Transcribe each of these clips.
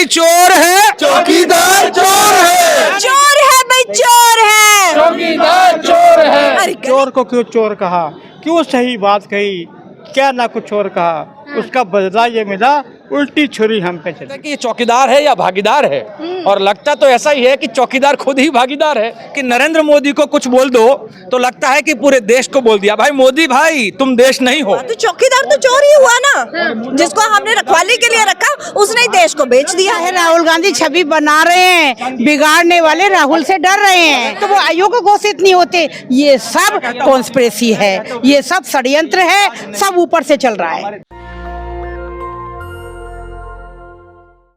भाई चोर है, चौकीदार चोर है, चोर है भाई, चोर है, चौकीदार चोर है। अरे चोर को क्यों चोर कहा, क्यों सही बात कही, क्या ना कुछ और कहा, उसका बदला ये मिला, उल्टी छुरी हम पे चली। कि ये चौकीदार है या भागीदार है। और लगता तो ऐसा ही है कि चौकीदार खुद ही भागीदार है कि नरेंद्र मोदी को कुछ बोल दो तो लगता है कि पूरे देश को बोल दिया। भाई मोदी भाई तुम देश नहीं हो। तो चौकीदार तो चोर ही हुआ ना, जिसको हमने रखवाली के लिए रखा उसने ही देश को बेच दिया है। राहुल गांधी छवि बना रहे हैं, बिगाड़ने वाले राहुल से डर रहे हैं तो वो आयोग घोषित नहीं होते। ये सब कॉन्स्पिरेसी है, ये सब षड्यंत्र है, सब ऊपर से चल रहा है।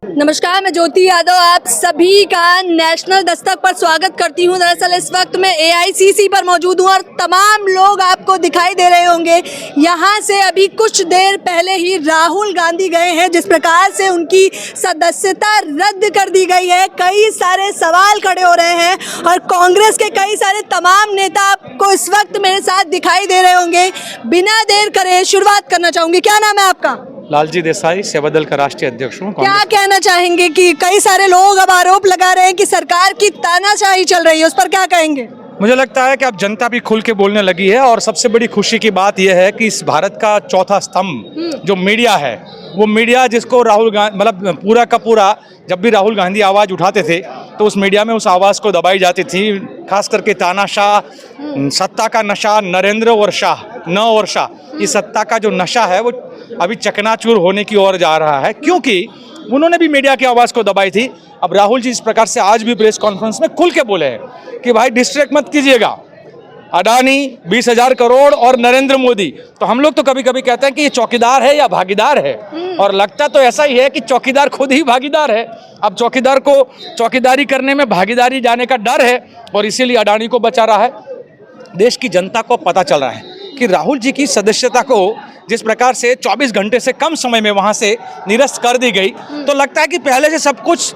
नमस्कार, मैं ज्योति यादव आप सभी का नेशनल दस्तक पर स्वागत करती हूं। दरअसल इस वक्त मैं AICC पर मौजूद हूं और तमाम लोग आपको दिखाई दे रहे होंगे। यहां से अभी कुछ देर पहले ही राहुल गांधी गए हैं। जिस प्रकार से उनकी सदस्यता रद्द कर दी गई है, कई सारे सवाल खड़े हो रहे हैं और कांग्रेस के कई सारे तमाम नेता आपको इस वक्त मेरे साथ दिखाई दे रहे होंगे। बिना देर करे शुरुआत करना चाहूंगी। क्या नाम है आपका? लालजी देसाई, सेवा दल का राष्ट्रीय अध्यक्ष हूँ। क्या कहना चाहेंगे कि कई सारे लोग अब आरोप लगा रहे हैं कि सरकार की तानाशाही चल रही है, उस पर क्या कहेंगे? मुझे लगता है कि अब जनता भी खुल के बोलने लगी है और सबसे बड़ी खुशी की बात यह है कि इस भारत का चौथा स्तंभ जो मीडिया है, वो मीडिया जिसको राहुल गांधी मतलब पूरा का पूरा, जब भी राहुल गांधी आवाज़ उठाते थे तो उस मीडिया में उस आवाज़ को दबाई जाती थी। खास करके तानाशाह, सत्ता का नशा, नरेंद्र और शाह, न और शाह, इस सत्ता का जो नशा है वो अभी चकनाचूर होने की ओर जा रहा है, क्योंकि उन्होंने भी मीडिया की आवाज़ को दबाई थी। अब राहुल जी इस प्रकार से आज भी प्रेस कॉन्फ्रेंस में खुल के बोले हैं कि भाई डिस्ट्रैक्ट मत कीजिएगा, अडानी 20,000 करोड़ और नरेंद्र मोदी। तो हम लोग तो कभी कभी कहते हैं कि ये चौकीदार है या भागीदार है, और लगता तो ऐसा ही है कि चौकीदार खुद ही भागीदार है। अब चौकीदार को चौकीदारी करने में भागीदारी जाने का डर है और इसीलिए अडानी को बचा रहा है। देश की जनता को पता चल रहा है कि राहुल जी की सदस्यता को जिस प्रकार से 24 घंटे से कम समय में वहां से निरस्त कर दी गई, तो लगता है कि पहले से सब कुछ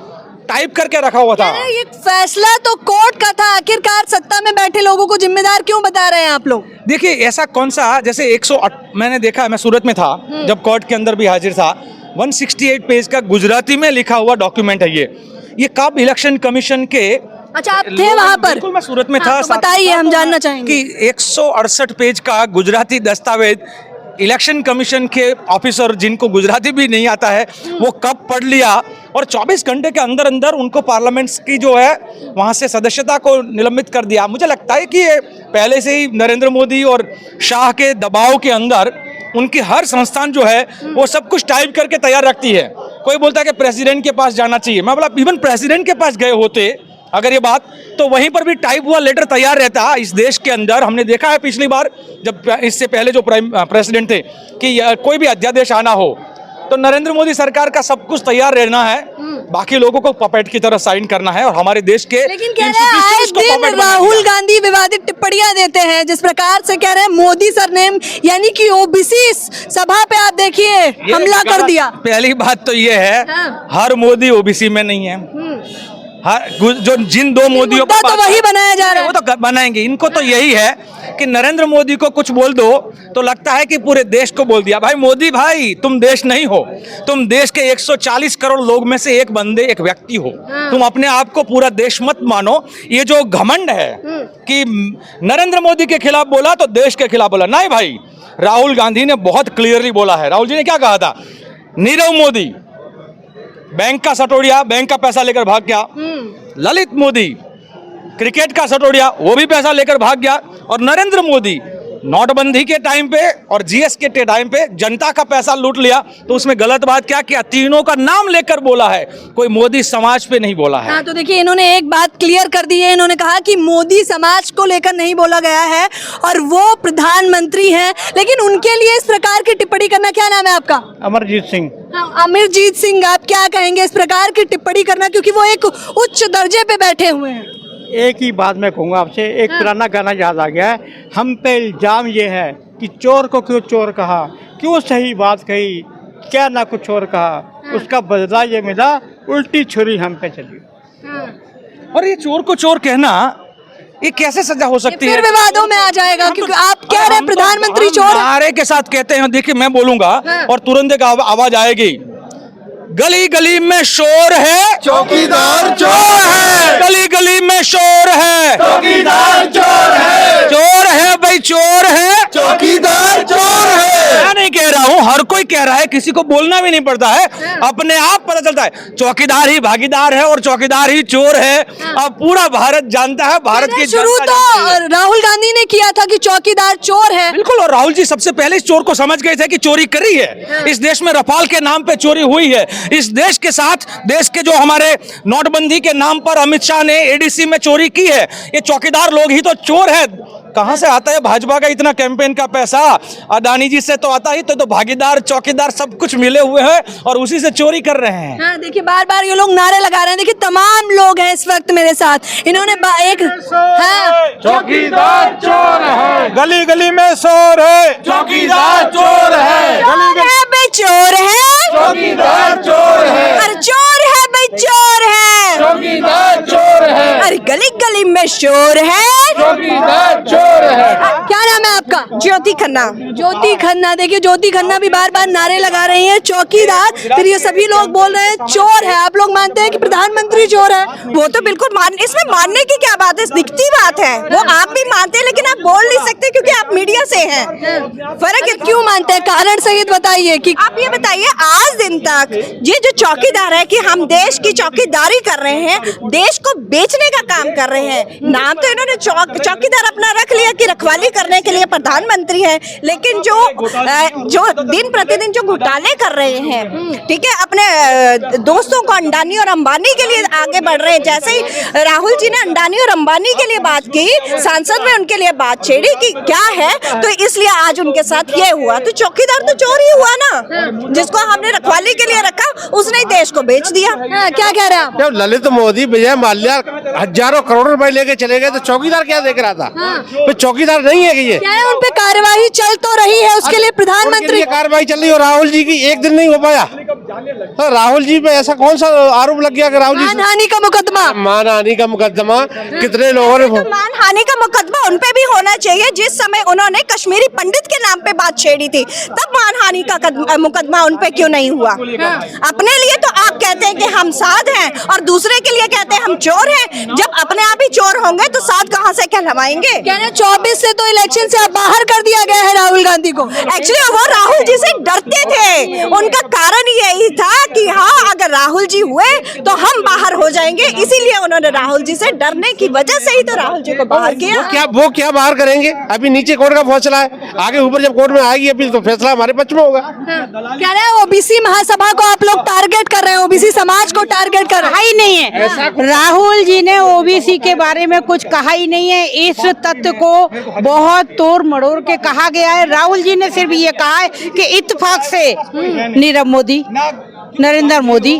टाइप करके रखा हुआ था। ये फैसला तो कोर्ट का था, आखिरकार सत्ता में बैठे लोगों को जिम्मेदार क्यों बता रहे हैं आप लोग? देखिए ऐसा कौन सा, जैसे 108 मैंने देखा है, मैं सूरत में था जब कोर्ट के अंदर भी हाजिर था। 168 पेज का गुजराती में लिखा हुआ डॉक्यूमेंट है ये कब इलेक्शन कमीशन के। अच्छा, आप थे वहां पर? बिल्कुल, मैं सूरत में था। तो बताइए, हम जानना चाहेंगे कि 168 पेज का गुजराती दस्तावेज इलेक्शन कमीशन के ऑफिसर जिनको गुजराती भी नहीं आता है वो कब पढ़ लिया, और 24 घंटे के अंदर अंदर उनको पार्लियामेंट की जो है वहाँ से सदस्यता को निलंबित कर दिया। मुझे लगता है कि ये पहले से ही नरेंद्र मोदी और शाह के दबाव के अंदर उनकी हर संस्थान जो है वो सब कुछ टाइप करके तैयार रखती है। कोई बोलता है कि प्रेसिडेंट के पास जाना चाहिए, मैं बोला इवन प्रेसिडेंट के पास गए होते अगर ये बात, तो वहीं पर भी टाइप हुआ लेटर तैयार रहता। इस देश के अंदर हमने देखा है पिछली बार जब इससे पहले जो प्रेसिडेंट थे कि कोई भी अध्यादेश आना हो तो नरेंद्र मोदी सरकार का सब कुछ तैयार रहना है, बाकी लोगों को पपेट की तरह साइन करना है और हमारे देश के लेकिन कह रहे हैं आए दिन राहुल गांधी विवादित टिप्पणियां देते हैं। जिस प्रकार से कह रहे हैं मोदी सरनेम यानी कि ओबीसी सभा पे आप देखिए हमला कर दिया। पहली बात तो ये है, हर मोदी ओबीसी में नहीं है। जो जिन दो मोदियों को तो वही बनाया जा रहा है, वो तो बनाएंगे। इनको तो यही है कि नरेंद्र मोदी को कुछ बोल दो तो लगता है कि पूरे देश को बोल दिया। भाई मोदी भाई तुम देश नहीं हो, तुम देश के 140 करोड़ लोग में से एक बंदे, एक व्यक्ति हो। तुम अपने आप को पूरा देश मत मानो। ये जो घमंड है कि नरेंद्र मोदी के खिलाफ बोला तो देश के खिलाफ बोला, नहीं भाई, राहुल गांधी ने बहुत क्लियरली बोला है। राहुल जी ने क्या कहा था, नीरव मोदी बैंक का सटोड़िया, बैंक का पैसा लेकर भाग गया। ललित मोदी क्रिकेट का सटोड़िया, वो भी पैसा लेकर भाग गया। और नरेंद्र मोदी नोटबंदी के टाइम पे और जीएस के टाइम पे जनता का पैसा लूट लिया। तो उसमें गलत बात क्या किया, तीनों का नाम लेकर बोला है, कोई मोदी समाज पे नहीं बोला है। हाँ, तो देखिए इन्होंने एक बात क्लियर कर दी है। इन्होंने कहा कि मोदी समाज को लेकर नहीं बोला गया है और वो प्रधानमंत्री हैं, लेकिन उनके लिए इस प्रकार की टिप्पणी करना। क्या नाम है आपका? अमरजीत सिंह। हाँ, अमरजीत सिंह, आप क्या कहेंगे इस प्रकार की टिप्पणी करना, क्योंकि वो एक उच्च दर्जे पे बैठे हुए हैं? एक ही बात मैं कहूँगा आपसे, एक पुराना गाना याद आ गया है। हम पे इल्जाम ये है कि चोर को क्यों चोर कहा, क्यों सही बात कही, क्या ना कुछ और कहा, उसका बदला ये मिला, उल्टी छुरी हम पे चली। और ये चोर को चोर कहना, ये कैसे सजा हो सकती है? फिर विवादों में आ जाएगा, क्योंकि आप कह रहे हैं प्रधानमंत्री चोर। नारे के साथ कहते हैं, देखिए मैं बोलूंगा और तुरंत एक आवाज आएगी, गली गली में शोर है, चौकीदार चोर है, गली गली में शोर है, चौकीदार चोर है, चोर है भाई चोर है। चौकीदार चोर है। मैं नहीं कह रहा हूँ, हर कोई कह रहा है, किसी को बोलना भी नहीं पड़ता है, अपने आप पता चलता है। चौकीदार ही भागीदार है और चौकीदार ही चोर है। अब पूरा भारत जानता है, भारत की शुरू जनता तो जानती है। राहुल गांधी ने किया था कि चौकीदार चोर है। बिल्कुल, और राहुल जी सबसे पहले इस चोर को समझ गए थे कि चोरी करी है। इस देश में रफाल के नाम पे चोरी हुई है। इस देश के साथ देश के जो हमारे नोटबंदी के नाम पर अमित शाह ने एडीसी में चोरी की है। ये चौकीदार लोग ही तो चोर है। कहां से आता है भाजपा का इतना कैंपेन का पैसा? अदानी जी से तो आता ही, तो भागीदार चौकीदार सब कुछ मिले हुए हैं और उसी से चोरी कर रहे हैं। हाँ, देखिए बार बार ये लोग नारे लगा रहे हैं। देखिए तमाम लोग हैं इस वक्त मेरे साथ। इन्होंने एक चौकीदार चोर है, गली गली में शोर है, चौकीदार चोर है, चोर है, चौकीदार चोर है, अरे चोर है भाई चोर है, चौकीदार चोर है, अरे गली गली में शोर है। चौकीदार चोर है। क्या नाम है आपका? ज्योति खन्ना। ज्योति खन्ना। देखिए ज्योति खन्ना भी बार बार नारे लगा रही हैं चौकीदार, फिर ये सभी लोग बोल रहे हैं चोर है। आप लोग मानते हैं कि प्रधानमंत्री चोर है? वो तो बिल्कुल इसमें मानने की क्या बात है, दिखती बात है। वो आप भी मानते हैं लेकिन आप बोल नहीं सकते क्योंकि आप मीडिया से हैं। फर्क है। क्यों मानते हैं? कारण सहित बताइए कि आप ये बताइए, आज दिन तक ये जो चौकीदार है कि हम देश की चौकीदारी कर रहे हैं, देश को बेचने का काम कर रहे हैं। नाम तो इन्होंने चौकीदार अपना रख लिया कि रखवाली करने के लिए प्रधानमंत्री है, लेकिन जो दिन प्रतिदिन जो घोटाले कर रहे हैं, ठीक है, अपने दोस्तों को अंडानी और अंबानी के लिए आगे बढ़ रहे हैं। जैसे ही राहुल जी ने अंडानी और अंबानी के लिए बात की, सांसद में उनके लिए बात छेड़ी कि क्या है, तो इसलिए आज उनके साथ ये हुआ। तो चौकीदार तो चोर ही हुआ ना, जिसको हमने रखवाली के लिए रखा उसने ही देश को बेच दिया। क्या कह रहे हैं आप? जब ललित मोदी, विजय माल्या हजारों करोड़ रुपए लेके चले गए तो चौकीदार क्या देख रहा था? तो चौकीदार नहीं है कि ये क्या है, उन पे कार्यवाही चल तो रही है, उसके लिए प्रधानमंत्री कार्रवाई चल रही है और राहुल जी की एक दिन नहीं हो पाया। तो राहुल जी पे ऐसा कौन सा आरोप लग गया कि राहुल जी मानहानि का मुकदमा? मानहानि का मुकदमा कितने लोगों ने मानहानि का मुकदमा उन पे भी होना चाहिए। जिस समय उन्होंने कश्मीरी पंडित के नाम पे बात छेड़ी थी, तब मानहानि का मुकदमा उन पे क्यों नहीं हुआ? अपने लिए तो आप कहते हैं कि हम साध हैं और दूसरे के लिए कहते हैं हम चोर हैं। जब अपने आप ही चोर होंगे तो साध कहाँ से कहलवाएंगे? कह रहे 24 से तो इलेक्शन से अब बाहर कर दिया गया है राहुल गांधी को। एक्चुअली वो राहुल जी से डरते थे। उनका कारण यही था कि हाँ, अगर राहुल जी हुए तो हम बाहर हो जाएंगे, इसीलिए उन्होंने राहुल जी से डरने की वजह से ही तो राहुल जी को बाहर किया। वो क्या बाहर करेंगे? अभी नीचे कोर्ट का फैसला है, आगे ऊपर जब कोर्ट में आएगी अपील तो फैसला हमारे पक्ष में होगा। कह रहे हैं ओबीसी महासभा को आप लोग टारगेट कर रहे हैं, ओबीसी समाज को टारगेट कर रहे हैं। ही नहीं है, राहुल जी ने ओबीसी के बारे में कुछ कहा ही नहीं है। इस तथ्य को बहुत तोड़ मड़ोड़ के कहा गया है। राहुल जी ने सिर्फ ये कहा है कि इत्तेफाक से नीरव मोदी, नरेंद्र मोदी,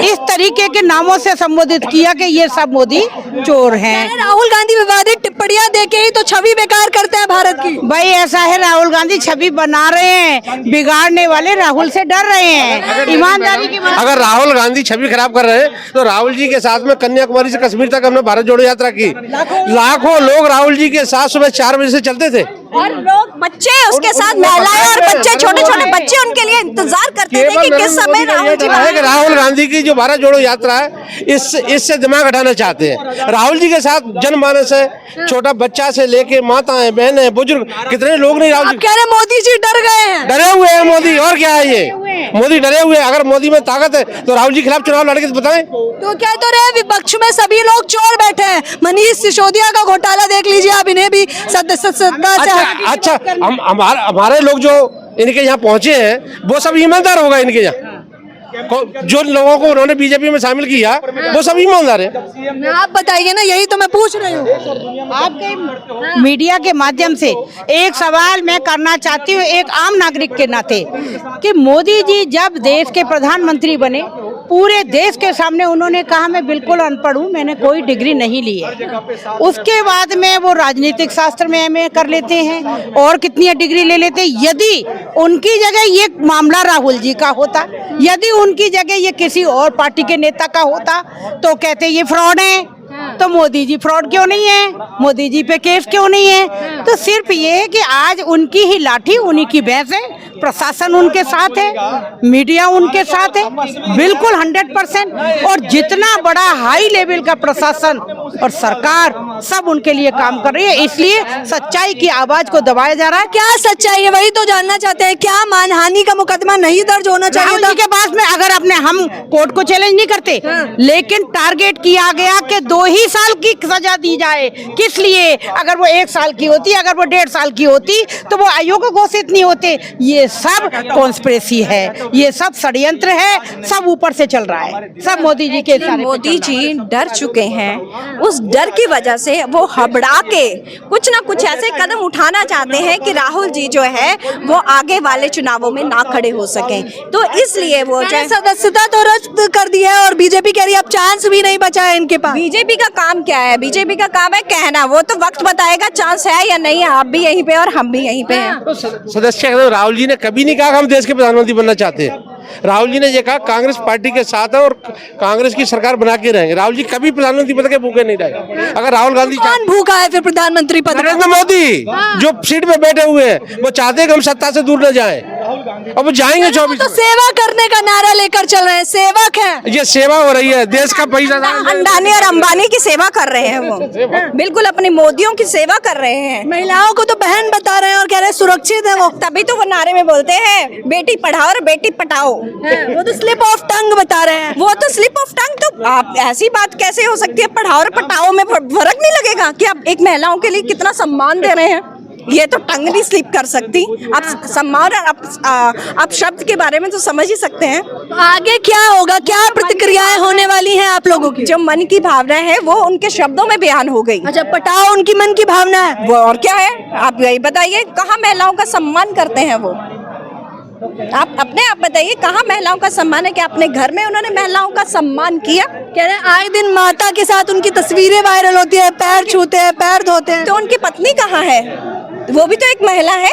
इस तरीके के नामों से संबोधित किया कि ये सब मोदी चोर हैं। राहुल गांधी विवादित टिप्पणियां देके ही तो छवि बेकार करते हैं भारत की। भाई ऐसा है, राहुल गांधी छवि बना रहे हैं, बिगाड़ने वाले राहुल से डर रहे हैं। ईमानदारी की बात, अगर राहुल गांधी छवि खराब कर रहे हैं तो राहुल जी के साथ में कन्याकुमारी से कश्मीर तक हमने भारत जोड़ो यात्रा की। लाखों लोग राहुल जी के साथ सुबह 4 बजे से चलते थे और लोग बच्चे उसके साथ, महिलाएं और बच्चे, छोटे छोटे बच्चे उनके लिए इंतजार करते थे कि किस समय राहुल जी है। राहुल गांधी की जो भारत जोड़ो यात्रा है, इससे दिमाग हटाना चाहते हैं। राहुल जी के साथ जनमानस है, छोटा बच्चा से लेके माताएं, बहनें, बुजुर्ग, कितने लोग नहीं राहुल जी कह रहे मोदी जी डर गए हैं। डरे हुए हैं मोदी, और क्या है ये? मोदी डरे हुए हैं। अगर मोदी में ताकत है तो राहुल जी के खिलाफ चुनाव लड़के तो बताएं। तो क्या तो रहे, विपक्ष में सभी लोग चोर बैठे हैं। मनीष सिसोदिया का घोटाला देख लीजिए, आप इन्हें भी सदस्यता से अच्छा, हमारे लोग जो इनके यहाँ पहुंचे हैं वो सब ईमानदार होगा। इनके यहाँ जो लोगों को उन्होंने बीजेपी में शामिल किया वो सब ईमानदार है। आप बताइए ना, यही तो मैं पूछ रही हूँ। आपके मीडिया के माध्यम से एक सवाल मैं करना चाहती हूँ, एक आम नागरिक के नाते, कि मोदी जी जब देश के प्रधानमंत्री बने, पूरे देश के सामने उन्होंने कहा मैं बिल्कुल अनपढ़ हूँ, मैंने कोई डिग्री नहीं ली है। उसके बाद में वो राजनीतिक शास्त्र में एमए कर लेते हैं और कितनी डिग्री ले लेते हैं। यदि उनकी जगह ये मामला राहुल जी का होता, यदि उनकी जगह ये किसी और पार्टी के नेता का होता, तो कहते ये फ्रॉड है। तो मोदी जी फ्रॉड क्यों नहीं है? मोदी जी पे केस क्यों नहीं है? तो सिर्फ ये है कि आज उनकी ही लाठी उन्हीं की भैंस है, प्रशासन उनके साथ है, मीडिया उनके साथ है, बिल्कुल 100%। और जितना बड़ा हाई लेवल का प्रशासन और सरकार सब उनके लिए काम कर रही है, इसलिए सच्चाई की आवाज को दबाया जा रहा है। क्या सच्चाई है वही तो जानना चाहते हैं। क्या मानहानि का मुकदमा नहीं दर्ज होना चाहिए राहुल था? जी के पास में अगर अपने हम कोर्ट को चैलेंज नहीं करते, लेकिन टारगेट किया गया कि 2 ही साल की सजा दी जाए। किस लिए? अगर वो 1 साल की होती, अगर वो 1.5 साल की होती तो वो अयोग्य घोषित नहीं होते। ये सब कॉन्स्पिरेसी है, ये सब षड्यंत्र है, सब ऊपर से चल रहा है, सब मोदी जी के सारे पे मोदी चल रहा है। जी डर चुके हैं। उस डर की वजह से वो हबड़ा के कुछ ना कुछ ऐसे कदम उठाना चाहते हैं कि राहुल जी जो है वो आगे वाले चुनावों में ना खड़े हो सके। तो इसलिए वो मैंने सदस्यता तो रद्द कर दी है और बीजेपी कह रही है अब चांस भी नहीं बचा है इनके पास। बीजेपी का काम क्या है? बीजेपी का काम है कहना, वो तो वक्त बताएगा चांस है या नहीं है। आप भी यहीं पे और हम भी यहीं पे हैं। सदस्य राहुल जी ने कभी नहीं कहा कि हम देश के प्रधानमंत्री बनना चाहते हैं। राहुल जी ने ये कहा कांग्रेस पार्टी के साथ है और कांग्रेस की सरकार बना के रहेंगे। राहुल जी कभी प्रधानमंत्री पद के भूखे नहीं रहे। अगर राहुल गांधी कौन भूखा है फिर प्रधानमंत्री पद? नरेंद्र मोदी जो सीट पे बैठे हुए हैं, वो चाहते हैं कि हम सत्ता से दूर न जाएं और वो जाएंगे 24 तो सेवा करने का नारा लेकर चल रहे हैं, सेवक हैं। ये सेवा हो रही है, देश का पैसा अंडानी और अंबानी की सेवा कर रहे हैं वो, बिल्कुल अपने मोदियों की सेवा कर रहे हैं। महिलाओं को तो बहन बता रहे हैं और कह रहे हैं सुरक्षित है वो। तभी तो वो नारे में बोलते हैं बेटी पढ़ाओ और बेटी पटाओ। वो तो स्लिप ऑफ टंग बता रहे हैं। वो तो स्लिप ऑफ टंग। तो आप ऐसी बात कैसे हो सकती है? पढ़ाओ और पटाओ में फर्क नहीं लगेगा कि आप एक महिलाओं के लिए कितना सम्मान दे रहे हैं? ये तो टंग नहीं स्लिप कर सकती। आप सम्मान और आप शब्द के बारे में तो समझ ही सकते हैं। तो आगे क्या होगा, क्या प्रतिक्रियाएं होने वाली हैं आप लोगों की? जो मन की भावना है वो उनके शब्दों में बयान हो गई। अच्छा, पटाओ उनकी मन की भावना है। वो और क्या है? आप यही बताइए, कहाँ महिलाओं का सम्मान करते हैं वो? आप बताइए, कहाँ महिलाओं का सम्मान है? कि अपने घर में उन्होंने महिलाओं का सम्मान किया? कह रहे हैं आए दिन माता के साथ उनकी तस्वीरें वायरल होती है, पैर छूते हैं, पैर धोते हैं। तो उनकी पत्नी कहाँ है? वो भी तो एक महिला है।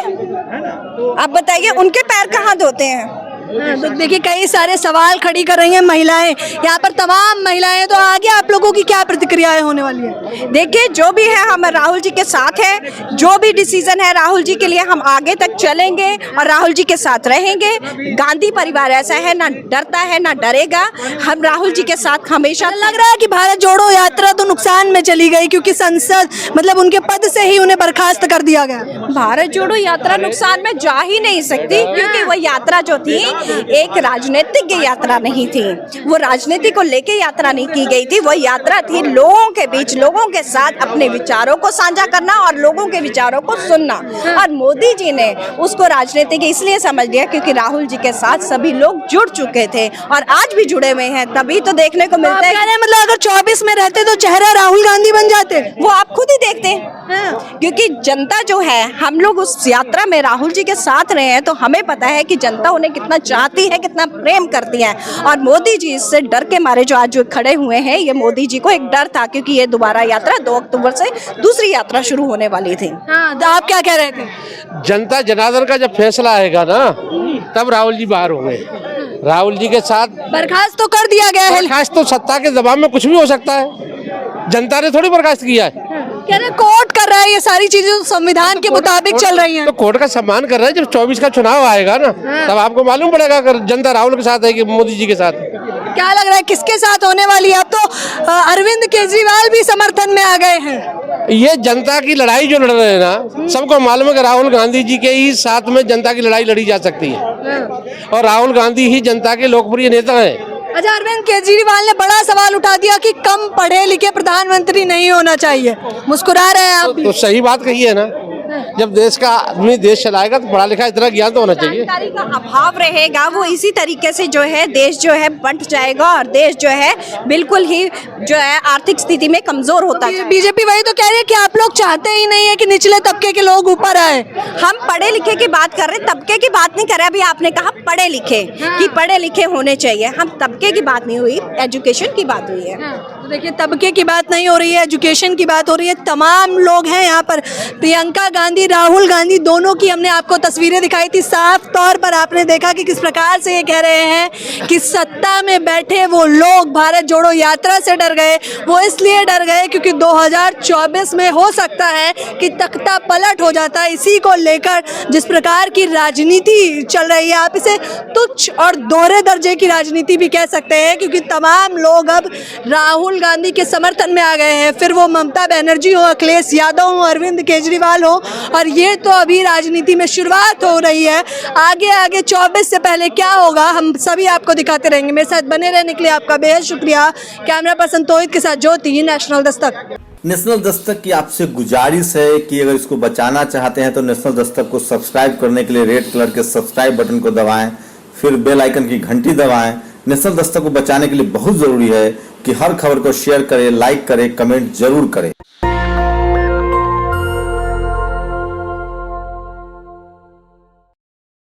आप बताइए उनके पैर कहाँ धोते हैं? तो देखिए कई सारे सवाल खड़ी कर रही हैं महिलाएं, यहाँ पर तमाम महिलाएं। तो आगे आप लोगों की क्या प्रतिक्रियाएं होने वाली है? देखिए जो भी है हम राहुल जी के साथ हैं। जो भी डिसीजन है राहुल जी के लिए हम आगे तक चलेंगे और राहुल जी के साथ रहेंगे। गांधी परिवार ऐसा है, ना डरता है ना डरेगा। हम राहुल जी के साथ हमेशा। लग रहा है कि भारत जोड़ो यात्रा तो नुकसान में चली गई क्योंकि संसद मतलब उनके पद से ही उन्हें बर्खास्त कर दिया गया। भारत जोड़ो यात्रा नुकसान में जा ही नहीं सकती, क्योंकि वो यात्रा जो थी एक राजनीतिक यात्रा नहीं थी। वो राजनीति को लेके यात्रा नहीं की गई थी। वो यात्रा थी लोगों के बीच, लोगों के साथ अपने विचारों को साझा करना और लोगों के विचारों को सुनना। और मोदी जी ने उसको राजनीति के इसलिए समझ लिया क्योंकि राहुल जी के साथ सभी लोग जुड़ चुके थे और आज भी जुड़े हुए हैं। तभी तो देखने को मिलता है। मतलब अगर 24 में रहते तो चेहरा राहुल गांधी बन जाते। वो आप खुद ही देखते हैं, क्योंकि जनता जो है, हम लोग उस यात्रा में राहुल जी के साथ रहे हैं तो हमें पता है कि जनता उन्हें कितना चाहती है, कितना प्रेम करती है। और मोदी जी इससे डर के मारे जो आज जो खड़े हुए हैं, ये मोदी जी को एक डर था क्योंकि ये दोबारा यात्रा 2 अक्टूबर से दूसरी यात्रा शुरू होने वाली थी। हाँ, तो आप क्या कह रहे थे? जनता जनार्दन का जब फैसला आएगा ना, तब राहुल जी बाहर होंगे। राहुल जी के साथ बर्खास्त तो कर दिया गया है। बर्खास्त तो सत्ता के दबाव में कुछ भी हो सकता है। जनता ने थोड़ी बर्खास्त किया है। कह रहे कोर्ट कर रहा है, ये सारी चीजें संविधान के मुताबिक चल रही हैं। तो कोर्ट का सम्मान कर रहा है। जब 24 का चुनाव आएगा ना, तब आपको मालूम पड़ेगा अगर जनता राहुल के साथ है कि मोदी जी के साथ। क्या लग रहा है किसके साथ होने वाली है? अब तो अरविंद केजरीवाल भी समर्थन में आ गए हैं। ये जनता की लड़ाई जो लड़ रहे हैं ना, सबको मालूम है कि राहुल गांधी जी के ही साथ में जनता की लड़ाई लड़ी जा सकती है और राहुल गांधी ही जनता के लोकप्रिय नेता हैं। अच्छा, अरविंद केजरीवाल ने बड़ा सवाल उठा दिया कि कम पढ़े लिखे प्रधानमंत्री नहीं होना चाहिए। मुस्कुरा रहे हैं आप भी। तो सही बात कही है ना, जब देश का आदमी देश चलाएगा तो पढ़ा लिखा इतना ज्ञान तो होना चाहिए। जानकारी का अभाव रहेगा, वो इसी तरीके से जो है देश जो है बंट जाएगा और देश जो है बिल्कुल ही जो है आर्थिक स्थिति में कमजोर होता है। बीजेपी वही तो कह रही है कि आप लोग चाहते ही नहीं है कि निचले तबके के लोग ऊपर आए। हम पढ़े लिखे की बात कर रहे हैं, तबके की बात नहीं कर रहे। अभी आपने कहा पढ़े लिखे कि पढ़े लिखे होने चाहिए, हम तबके की बात नहीं हुई, एजुकेशन की बात हुई है। तो देखिए तबके की बात नहीं हो रही है, एजुकेशन की बात हो रही है। तमाम लोग हैं यहाँ पर। प्रियंका गांधी, राहुल गांधी दोनों की हमने आपको तस्वीरें दिखाई थी। साफ तौर पर आपने देखा कि किस प्रकार से ये कह रहे हैं कि सत्ता में बैठे वो लोग भारत जोड़ो यात्रा से डर गए। वो इसलिए डर गए क्योंकि 2024 में हो सकता है कि तख्ता पलट हो जाता है। इसी को लेकर जिस प्रकार की राजनीति चल रही है, आप इसे तुच्छ और दोहरे दर्जे की राजनीति भी कह सकते हैं, क्योंकि तमाम लोग अब राहुल गांधी के समर्थन में आ गए हैं। फिर वो ममता बनर्जी हो, अखिलेश यादव हो, अरविंद केजरीवाल हो, और ये तो अभी राजनीति में शुरुआत हो रही है। आगे आगे 24 से पहले क्या होगा हम सभी आपको दिखाते रहेंगे। मेरे साथ बने रहने के लिए आपका बेहद शुक्रिया। कैमरा पर्सन तोहिद के साथ ज्योति, नेशनल दस्तक। नेशनल दस्तक की आपसे गुजारिश है कि अगर इसको बचाना चाहते हैं तो नेशनल दस्तक को सब्सक्राइब करने के लिए रेड कलर के सब्सक्राइब बटन को दबाएं, फिर बेल आइकन की घंटी दबाएं। नेशनल दस्तक को बचाने के लिए बहुत जरूरी है कि हर खबर को शेयर करें, लाइक करें, कमेंट जरूर करें।